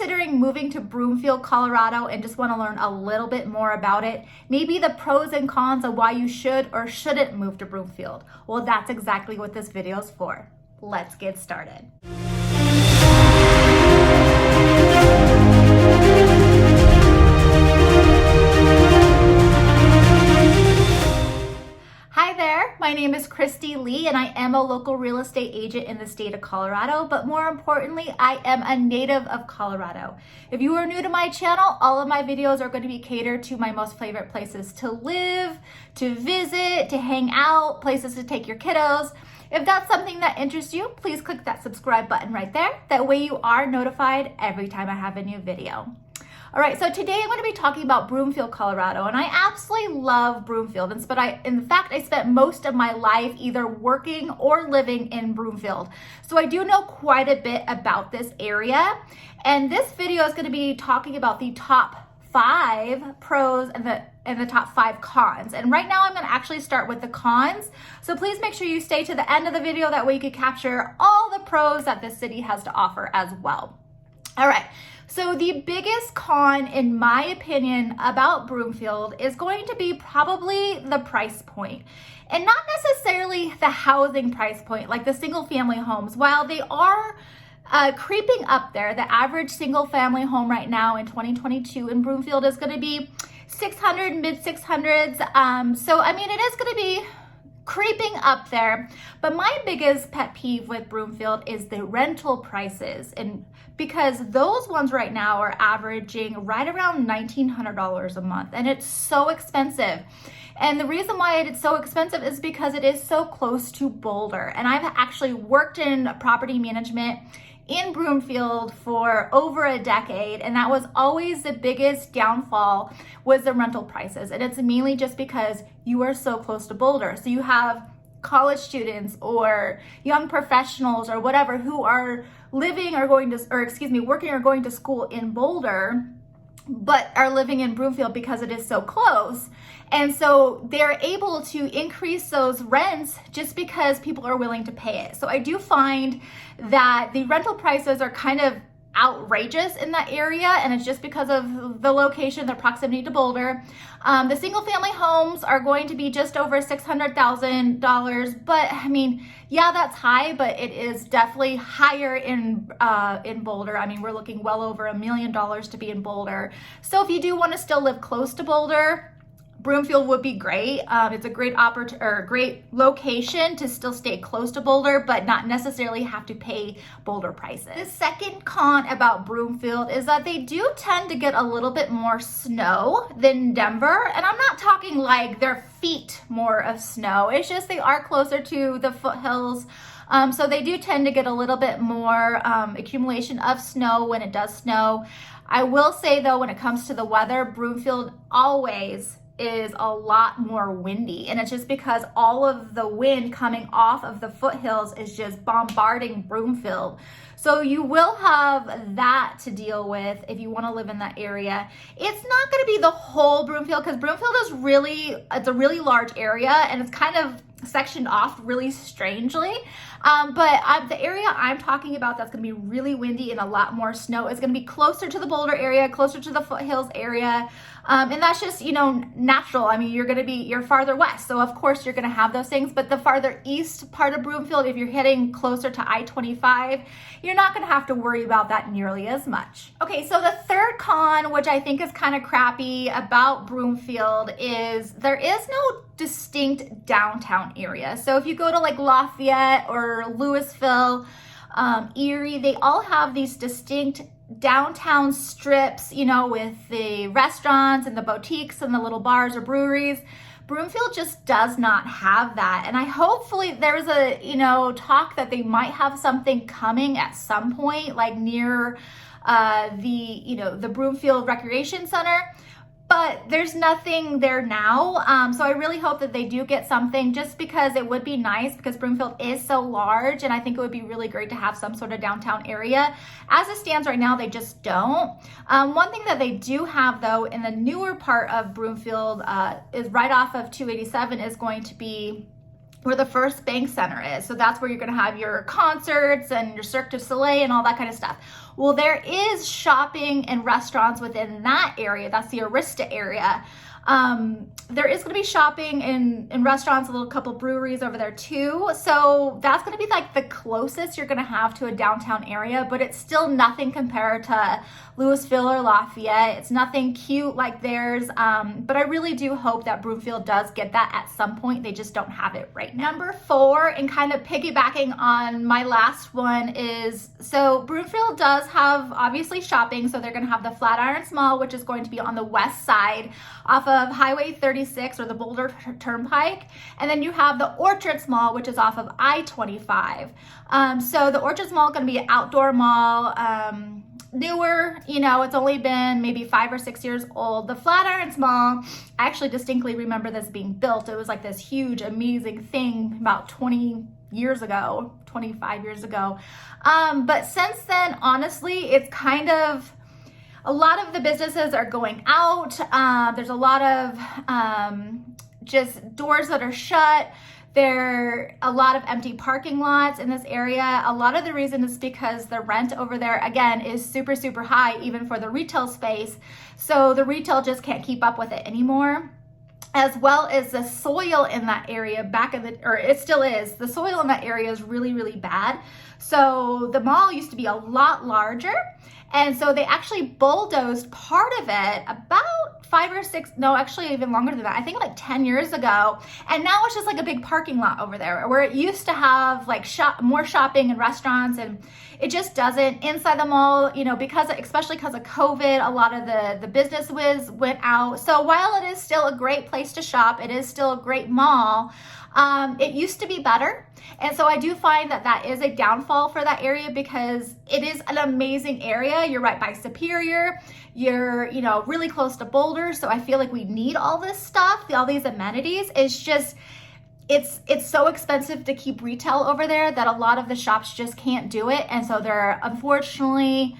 considering moving to Broomfield, Colorado and just want to learn a little bit more about it, maybe the pros and cons of why you should or shouldn't move to Broomfield, well, that's exactly what this video is for. Let's get started. Hi there, my name is Christy Lee and I am a local real estate agent in the state of Colorado, but more importantly, I am a native of Colorado. If you are new to my channel, all of my videos are going to be catered to my most favorite places to live, to visit, to hang out, places to take your kiddos. If that's something that interests you, please click that subscribe button right there. That way you are notified every time I have a new video. All right, so today I'm going to be talking about Broomfield, Colorado, and I absolutely love Broomfield. In fact, I spent most of my life either working or living in Broomfield. So I do know quite a bit about this area, and this video is going to be talking about the top 5 pros and the top 5 cons. And right now I'm going to actually start with the cons. So please make sure you stay to the end of the video. That way you can capture all the pros that this city has to offer as well. All right. So the biggest con, in my opinion, about Broomfield is going to be probably the price point. And not necessarily the housing price point, like the single family homes. While they are creeping up there, the average single family home right now in 2022 in Broomfield is going to be 600, mid 600s. So, I mean, it is going to be creeping up there. But my biggest pet peeve with Broomfield is the rental prices, and because those ones right now are averaging right around $1,900 a month, and it's so expensive. And the reason why it's so expensive is because it is so close to Boulder. And I've actually worked in property management in Broomfield for over a decade, and that was always the biggest downfall, was the rental prices. And it's mainly just because you are so close to Boulder. So you have college students or young professionals or whatever who are living or working or going to school in Boulder, but are living in Broomfield because it is so close. And so they're able to increase those rents just because people are willing to pay it. So I do find that the rental prices are kind of outrageous in that area, and it's just because of the location, the proximity to Boulder. The single family homes are going to be just over $600,000, but I mean, yeah, that's high, but it is definitely higher in Boulder. I mean, we're looking well over $1 million to be in Boulder. So if you do want to still live close to Boulder, Broomfield would be great. It's a great great location to still stay close to Boulder, but not necessarily have to pay Boulder prices. The second con about Broomfield is that they do tend to get a little bit more snow than Denver. And I'm not talking like their feet more of snow. It's just they are closer to the foothills. So they do tend to get a little bit more accumulation of snow when it does snow. I will say though, when it comes to the weather, Broomfield always is a lot more windy, and it's just because all of the wind coming off of the foothills is just bombarding Broomfield. So you will have that to deal with if you want to live in that area. It's not going to be the whole Broomfield, because Broomfield is it's a really large area, and it's kind of sectioned off really strangely. But the area I'm talking about that's going to be really windy and a lot more snow is going to be closer to the Boulder area, closer to the foothills area. And that's just, natural. I mean, you're farther west. So of course you're going to have those things, but the farther east part of Broomfield, if you're heading closer to I-25, you're not going to have to worry about that nearly as much. Okay. So the third con, which I think is kind of crappy about Broomfield, is there is no distinct downtown area. So if you go to like Lafayette or Louisville, Erie, they all have these distinct downtown strips, with the restaurants and the boutiques and the little bars or breweries. Broomfield just does not have that. And hopefully there's a, talk that they might have something coming at some point, like near the Broomfield Recreation Center. But there's nothing there now. So I really hope that they do get something, just because it would be nice, because Broomfield is so large, and I think it would be really great to have some sort of downtown area. As it stands right now, they just don't. One thing that they do have though in the newer part of Broomfield is right off of 287 is going to be where the First Bank Center is. So that's where you're gonna have your concerts and your Cirque du Soleil and all that kind of stuff. Well, there is shopping and restaurants within that area. That's the Arista area. There is going to be shopping and restaurants, a little couple breweries over there too. So that's going to be like the closest you're going to have to a downtown area, but it's still nothing compared to Louisville or Lafayette. It's nothing cute like theirs. But I really do hope that Broomfield does get that at some point. They just don't have it right now. Number 4, and kind of piggybacking on my last one, is so Broomfield does have obviously shopping. So they're going to have the Flatirons Mall, which is going to be on the west side off of Highway 36 or the Boulder Turnpike. And then you have the Orchards Mall, which is off of I-25. So the Orchards Mall is going to be an outdoor mall. Newer, you know, it's only been maybe 5 or 6 years old. The Flatirons Mall, I actually distinctly remember this being built. It was like this huge, amazing thing about 20 years ago, 25 years ago. But since then, honestly, it's kind of, a lot of the businesses are going out. There's a lot of just doors that are shut. There are a lot of empty parking lots in this area. A lot of the reason is because the rent over there, again, is super, super high, even for the retail space. So the retail just can't keep up with it anymore. As well as the soil in that area it still is, the soil in that area is really, really bad. So the mall used to be a lot larger. And so they actually bulldozed part of it about 5 or 6, no, actually even longer than that. I think like 10 years ago. And now it's just like a big parking lot over there where it used to have like more shopping and restaurants, and it just doesn't. Inside the mall, you know, especially because of COVID, a lot of the business went out. So while it is still a great place to shop, it is still a great mall. It used to be better. And so I do find that that is a downfall for that area, because it is an amazing area. You're right by Superior. You're, you know, really close to Boulder. So I feel like we need all this stuff, all these amenities. It's just, it's so expensive to keep retail over there that a lot of the shops just can't do it. And so they're unfortunately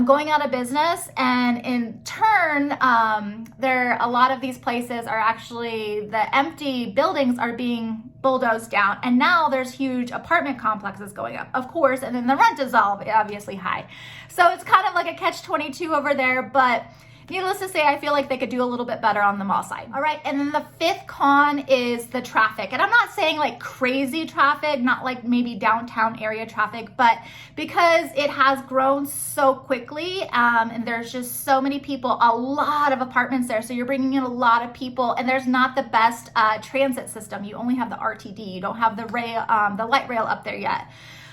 going out of business, and in turn, a lot of these places are actually, the empty buildings are being bulldozed down, and now there's huge apartment complexes going up, of course, and then the rent is obviously high. So it's kind of like a catch-22 over there, but needless to say, I feel like they could do a little bit better on the mall side. All right, and then the 5th con is the traffic. And I'm not saying like crazy traffic, not like maybe downtown area traffic, but because it has grown so quickly, and there's just so many people, a lot of apartments there, so you're bringing in a lot of people, and there's not the best transit system. You only have the RTD. You don't have the light rail up there yet.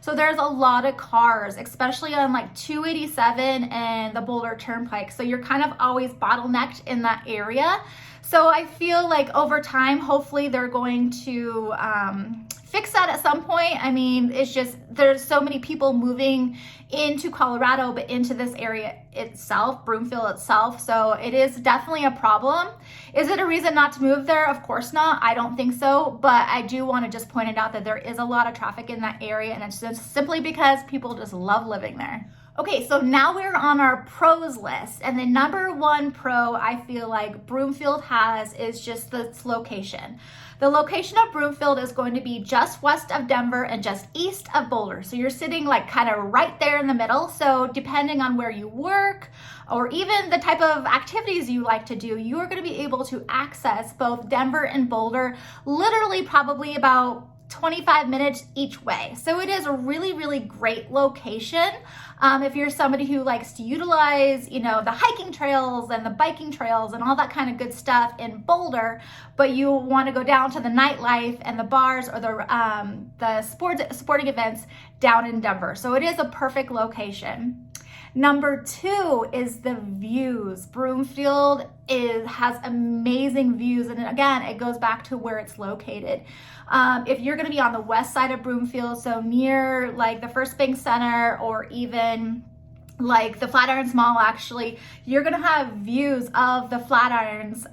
So there's a lot of cars, especially on like 287 and the Boulder Turnpike. So you're kind of always bottlenecked in that area. So I feel like over time, hopefully they're going to fix that at some point. I mean, it's just, there's so many people moving into Colorado, but into this area itself, Broomfield itself. So it is definitely a problem. Is it a reason not to move there? Of course not. I don't think so. But I do want to just point it out that there is a lot of traffic in that area, and it's just simply because people just love living there. Okay, so now we're on our pros list, and the number 1 pro I feel like Broomfield has is just its location. The location of Broomfield is going to be just west of Denver and just east of Boulder. So you're sitting like kind of right there in the middle. So depending on where you work or even the type of activities you like to do, you are going to be able to access both Denver and Boulder literally probably about 25 minutes each way. So it is a really, really great location. If you're somebody who likes to utilize, you know, the hiking trails and the biking trails and all that kind of good stuff in Boulder, but you want to go down to the nightlife and the bars or the sporting events down in Denver. So it is a perfect location. Number 2 is the views. Broomfield has amazing views, and again, it goes back to where it's located. If you're going to be on the west side of Broomfield, so near like the First Bank Center or even like the Flatirons Mall, actually, you're going to have views of the Flatirons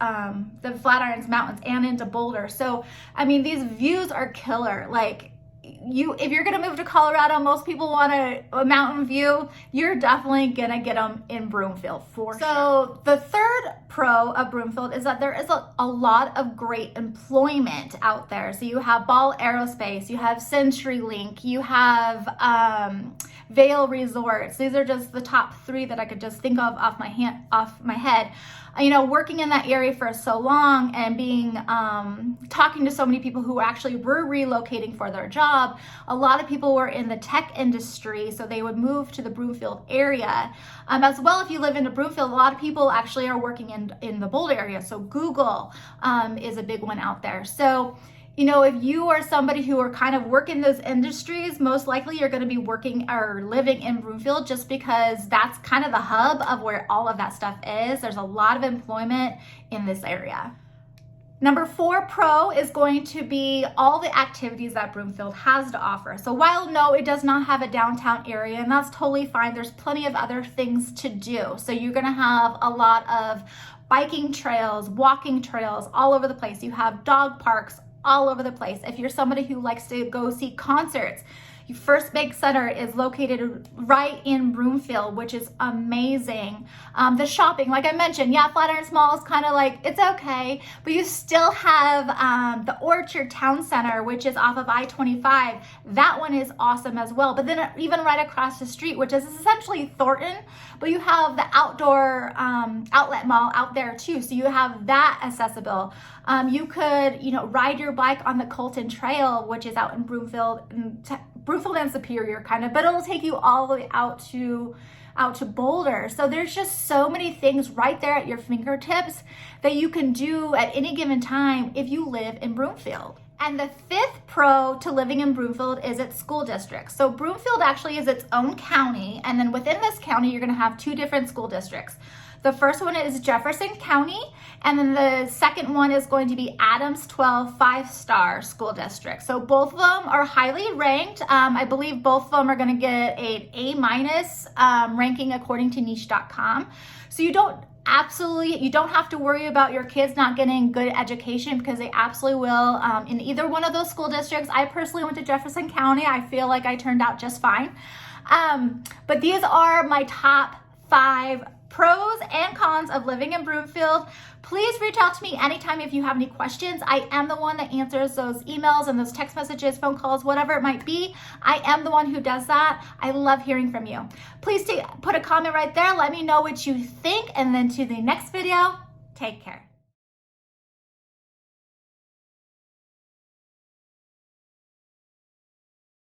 Mountains and into Boulder. So, I mean, these views are killer. Like, if you're gonna move to Colorado, most people want a mountain view. You're definitely gonna get them in Broomfield for sure. So the third pro of Broomfield is that there is a lot of great employment out there. So you have Ball Aerospace, you have CenturyLink, you have Vail Resorts. These are just the top 3 that I could just think of off my head. You know, working in that area for so long and being talking to so many people who actually were relocating for their job, a lot of people were in the tech industry, so they would move to the Broomfield area. As well, if you live in Broomfield, a lot of people actually are working in the Boulder area, so Google is a big one out there. So, you know, if you are somebody who are kind of working those industries, most likely you're going to be working or living in Broomfield, just because that's kind of the hub of where all of that stuff is. There's a lot of employment in this area. Number 4 pro is going to be all the activities that Broomfield has to offer. So while no, it does not have a downtown area, and that's totally fine, there's plenty of other things to do. So you're going to have a lot of biking trails, walking trails all over the place. You have dog parks all over the place. If you're somebody who likes to go see concerts, your First Bank Center is located right in Broomfield, which is amazing. The shopping, like I mentioned, yeah, Flatiron Mall is kind of like, it's okay, but you still have the Orchard Town Center, which is off of I-25. That one is awesome as well. But then even right across the street, which is essentially Thornton, but you have the outdoor outlet mall out there too. So you have that accessible. You could, you know, ride your bike on the Colton Trail, which is out in Broomfield and Superior kind of, but it'll take you all the way out to Boulder. So there's just so many things right there at your fingertips that you can do at any given time if you live in Broomfield. And the 5th pro to living in Broomfield is its school district. So Broomfield actually is its own county, and then within this county, you're gonna have 2 different school districts. The first one is Jefferson County, and then the second one is going to be Adams 12 5-star school district. So both of them are highly ranked. I believe both of them are going to get an A- ranking according to niche.com. So you don't have to worry about your kids not getting good education, because they absolutely will in either one of those school districts. I personally went to Jefferson County. I feel like I turned out just fine. But these are my top 5 pros and cons of living in Broomfield. Please reach out to me anytime if you have any questions. I am the one that answers those emails and those text messages, phone calls, whatever it might be. I am the one who does that. I love hearing from you. Please put a comment right there. Let me know what you think. And then to the next video, take care.